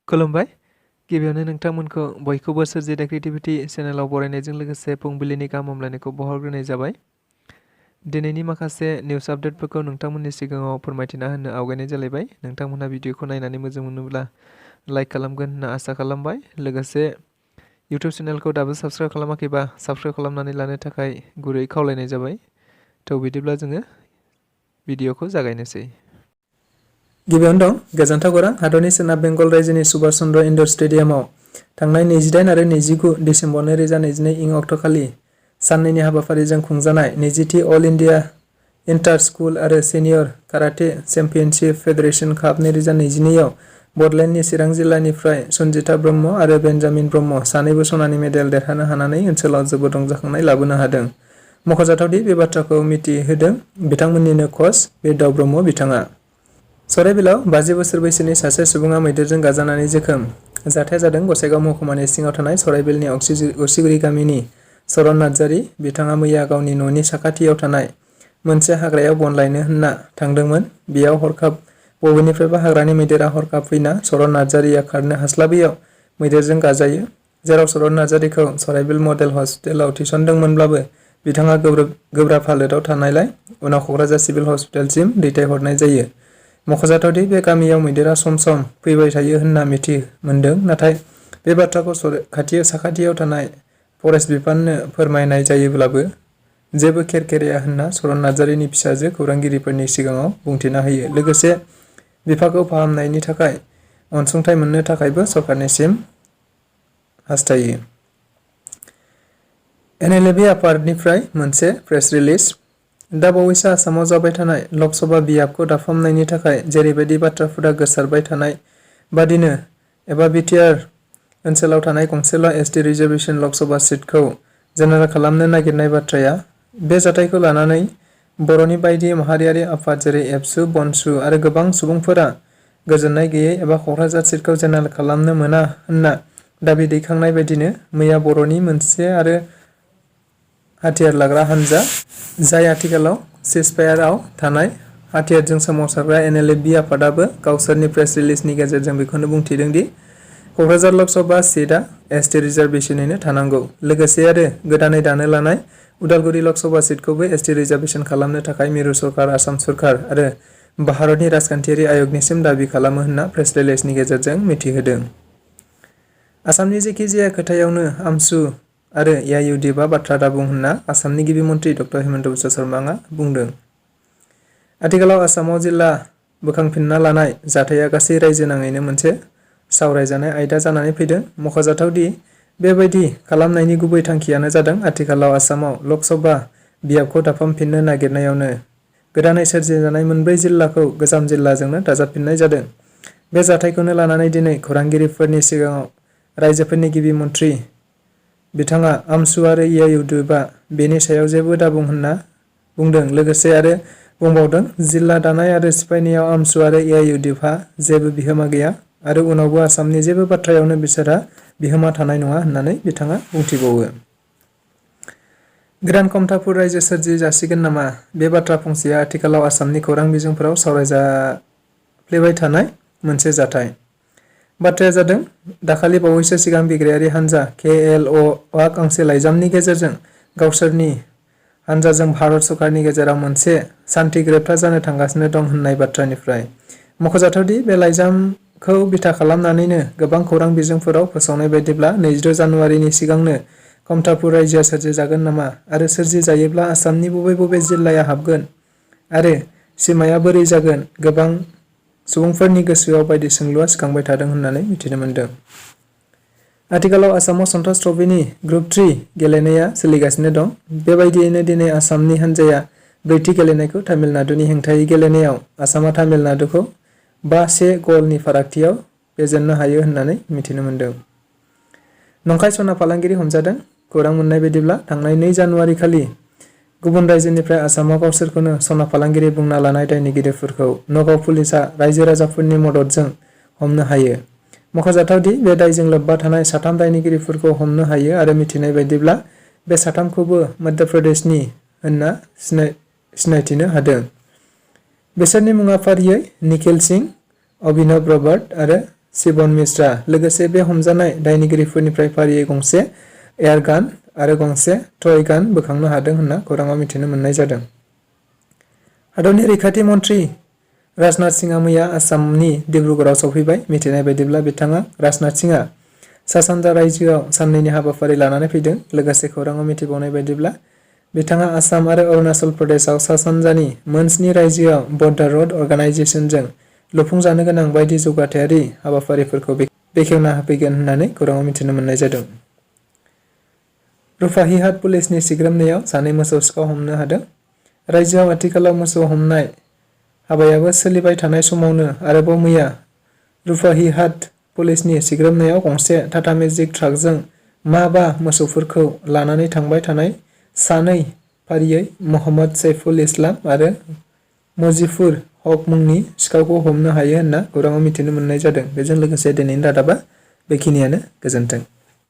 खुलुमबाय गिबियावनो नोंथांमोनखौ बयखौबो सोरजिदा क्रिएटिभिटी चेनेलाव बरायनायजों लोगोसे फुंबिलिनि गाहाम हामलायनायखौ बावहरग्रोनाय जाबाय। दिनैनि माखासे निउज आपडेटफोरखौ नोंथांमोननि सिगाङाव फोरमायथिना होनो आवगायनाय जालायबाय। नोंथांमोनहा भिडिअखौ नायनानै मोजां मोनोब्ला लाइक खालामगोन होनना आसा खालामबाय। लोगोसे इउटिउब चेनेलखौ दाबो साबस्क्राइब खालामाखैबा साबस्क्राइब खालामनानै लानो थाखाय गुरै खावलायनाय जाबाय। थ' बिदिब्ला जोङो भिडिअखौ जागायनोसै। गिबियावनो दं गोजोनथाव खौरां हादरनि सोनाब बेंगल रायजोनि सुभाष चन्द्र इन्डर स्टेडियामाव थांनाय 28 आरो 29 डिसेम्बर 2022 इं अक्ट'खालि साननैनि हाबाफारिजों खुंजानाय 20थि अल इन्डिया इन्टार स्कुल आरो सिनियर काराटे चेम्पियनशिप फेडारेशन काप 2022 आव बडलेण्डनि चिरां जिल्लानिफ्राय सन्जिता ब्रह्म आरो बेन्जामिन ब्रह्म सानैबो सनानि मेडेल देरहानो हानानै ओनसोलाव जोबोद रंजाखांनाय लाबोनो हादों। मख'जाथावदि बे बाथ्राखौ मिथिहोदों बिथांमोननिनो कच बिरदाव ब्रह्म बिथाङा। सराइबिलाव 50 बोसोर बैसोनि सासे सुबुङा मैदेरजों गाजानानै जोखोम। जाथाया जादों गसाइगाव महकुमानि सिङाव थानाय सराइबिलनि अरसिगुरि गामिनि चरण नार्जारी बिथाङा मैया गावनि न'नि साखाथियाव थानाय मोनसे हाग्रायाव बन लायनो होनना थांदोंमोन। बेयाव हरखाब बबेनिफ्रायबा हाग्रानि मैदेरा हरखाब फैना चरण नार्जारीया खारनो हास्लाबैयाव मैदेरजों गाजायो। जेराव चरण नार्जारीखौ सराइबिल मडेल हस्पिटालाव थिसनदोंमोनब्लाबो बिथाङा गोब्राब हालोदाव थानायलाय उनाव क'क्राझार सिभिल हस्पिटालसिम दैथायहरनाय जायो। मख'जाथावदि बे गामियाव मैदेरा सम सम फैबाय थायो होनना मिथि मोनदों, नाथाय बे बाथ्राखौ साखाथियाव थानाय फरेस्ट बिफाननो फोरमायनाय जायोब्लाबो जेबो खेरखेराया होनना चरण नार्जारीनि फिसाजो खौरांगिरिफोरनि सिगाङाव बुंथिना होयो। लोगोसे बिफाखौ फाहामनायनि थाखाय अनसुंथाइ मोननो थाखायबो सरकारनिसिम हास्थायो। NLFB आफादनिफ्राय मोनसे प्रेस रिलिज। दा बावैसो आसामाव जाबाय थानाय लकसभा बियाबखौ दाफामनायनि थाखाय जेरैबायदि बाथ्राफोरा गोसारबाय थानाय बादिनो एबा बिटिआर ओनसोलाव थानाय गंसेल' ST रिजार्भेशन लकसभा सिटखौ जेनेरेल खालामनो नागिरनाय बाथ्राया, बे जाथायखौ लानानै बर'नि बायदि माहारियारि आफाद जेरै एबसु, बनसु आरो गोबां सुबुंफोरा गोजोननाय गैयै एबा क'क्राझार सिटखौ जेनेरेल खालामनो मोना होनना दाबि दैखांनाय बायदिनो मैया बर'नि मोनसे आरो हाथियार लाग्रा हान्जा, जाय आथिखालाव सिजफायारआव थानाय हाथियारजों सोमावसारग्रा NLFB आफादाबो गावसोरनि प्रेस रिलिजनि गेजेरजों बेखौनो बुंथिदों दि क'क्राझार लकसभा सिटआ ST रिजार्भेशनैनो थानांगौ। लोगोसे आरो गोदानै दानो लानाय उदालगुरि लकसभा सिटखौबो ST रिजार्भेशन खालामनो थाखाय मिरु सरकार, आसाम सरकार आरो भारतनि राजखान्थियारि आय'गनिसिम दाबि खालामो होनना प्रेस रिलिजनि गेजेरजों मिथिहोदों। आसामनि जेखि जाया खोथायावनो आमसु आरो AIUDFआ बाथ्रा दाबुं होनना आसामनि गिबि मन्थ्रि डक्टर हिमन्त बिश्व शर्माआ बुंदों। आथिखालाव आसामाव जिल्ला बोखांफिनना लानाय जाथाया गासै रायजो नाङैनो मोनसे सावरायजानाय आयदा जानानै फैदों। मख'जाथावदि बेबायदि खालामनायनि गुबै थांखियानो जादों आथिखालाव आसामाव लकसभा बियाबखौ दाफामफिननो नागिरनायावनो गोदानै सोरजिजानाय मोनब्रै जिल्लाखौ गोजाम जिल्लाजोंनो दाजाबफिननाय जादों। बे जाथायखौनो लानानै दिनै खौरांगिरिफोरनि सिगाङाव रायजोफोरनि गिबि मन्थ्रि बिथाङा आमसु आरो AIUDFआ बेनि सायाव जेबो दाबुं होनना बुंदों। लोगोसे आरो बुंबावदों, जिल्ला दानाय आरो सिफायनायाव आमसु आरो AIUDFहा जेबो बिहोमा गैया आरो उनावबो आसामनि जेबो बाथ्रायावनो बिसोरहा बिहोमा थानाय नङा होननानै बिथाङा बुंथिबावो। गोदान कमतापुर रायजो सोरजि जासिगोन नामा? बे बाथ्रा फंसेया आथिखालाव आसामनि खौरां बिजोंफोराव सावरायजाफ्लेबाय थानाय मोनसे जाथाय। बाथ्राया जादों, दाखालि बावैसो सिगां बिग्रायारि हान्जा KLOआ गांसे लाइजामनि गेजेरजों गावसोरनि हान्जाजों भारत सरकारनि गेजेराव मोनसे सान्थि गोरोबथा जानो थांगासिनो दं होननाय बाथ्रानिफ्राय। मख'जाथावदि बे लाइजामखौ बिथा खालामनानैनो गोबां खौरां बिजोंफोराव फोसावनाय बायदिब्ला 22 जानुवारिनि सिगांनो कमतापुर रायजोआ सोरजिजागोन नामा आरो सोरजि जायोब्ला आसामनि बबे बबे जिल्लाया हाबगोन आरो सिमाया बोरै जागोन, गोबां सुबुंफोरनि गोसोआव बायदि सोंलुआ सिखांबाय थादों होननानै मिथिनो मोन्दों। आथिखालाव आसामाव सन्टष ट्रफीनि ग्रुप 3 गेलेनाया सोलिगासिनो दं। बेबायदियैनो दिनै आसामनि हान्जाया ब्रैथि गेलेनायखौ तामिलनाडुनि हेंथायै गेलेनायाव आसामा तामिलनाडुखौ 5-1 गलनि फारागथियाव फेजेननो हायो होननानै मिथिनो मोन्दों। नंखाय सना फालांगिरि हमजादों। खौरां मोननाय बायदिब्ला थांनाय 2 जानुवारि खालि गुबुन रायजोनिफ्राय आसामाव गावसोरखौनो सना फालांगिरि बुंना लानाय दायनिगिरिफोरखौ नगाव पुलिसआ रायजो राजाफोरनि मददजों हमनो हायो। मख'जाथावदि बे दायजों लोब्बा थानाय 3 दायनिगिरिफोरखौ हमनो हायो आरो मिथिनाय बायदिब्ला बे 3खौबो मध्य प्रदेशनि होनना सिनायथिनो हादों। बिसोरनि मुङा फारियै निखिल सिंह, अभिनव रबार्ट आरो शिबन मिश्रा। लोगोसे बे हमजानाय दायनिगिरिफोरनिफ्राय फारियै गंसे एयारगान आरो गंसे टय गान बोखांनो हादों होनना खौराङाव मिथिनो मोननाय जादों। हादरनि रैखाथि मन्थ्रि राजनाथ सिंहआ मैया आसामनि डिब्रुगड़आव सौफैबाय। मिथिनाय बायदिब्ला बिथाङा राजनाथ सिंहआ सा सानजा रायजोआव साननैनि हाबाफारि लानानै फैदों। लोगोसे खौराङाव मिथिबावनाय बायदिब्ला बिथाङा आसाम आरो अरुणाचल प्रदेशआव सा सानजानि मोन 7 रायजोआव बर्डार रोड अर्गानाइजेशनजों लुफुंजानो गोनां बायदि जौगाथायारि हाबाफारिफोरखौ बेखेवना होफैगोन होननानै खौराङाव मिथिनो मोननाय जादों। रुपाहिहाट पुलिसनि सिग्रोमनायाव 2 मोसौ सिखाव हमनो हादों। रायजोआव आथिखालाव मोसौ हमनाय हाबायाबो सोलिबाय थानाय समावनो आरोबाव मैया रुपाहिहाट पुलिसनि सिग्रोमनायाव गंसे टाटा मेजिक ट्राकजों मा 5 मोसौफोरखौ लानानै थांबाय थानाय 2 फारियै मोहम्मद सैफुल इस्लाम आरो मुजिबुर हक मुंनि सिखावखौ हमनो हायो होनना खौराङाव मिथिनो मोननाय जादों। बेजों लोगोसे दिनैनि रादाबा बेखिनियानो। गोजोन्थों।